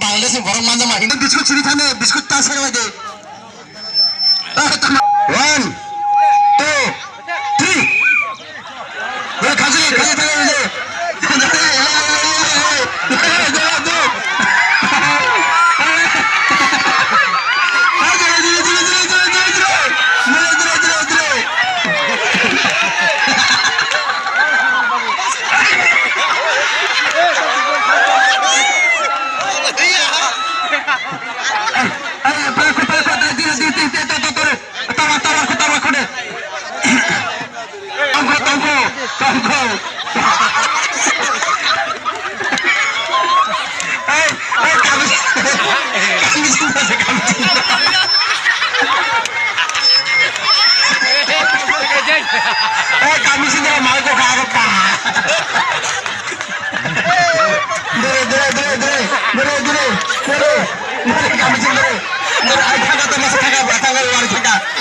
বাংলাদেশে গরম মাঝে মা হিন্দু বিস্কুট চুরি থানে বিস্কুট তা সারা লাগে 1 2 3 বলে খাসি খাসি থাকে যে kami sini mau kok apa? Dre, kami sini. Dre, ada kata masuk kagak, batang luar kagak.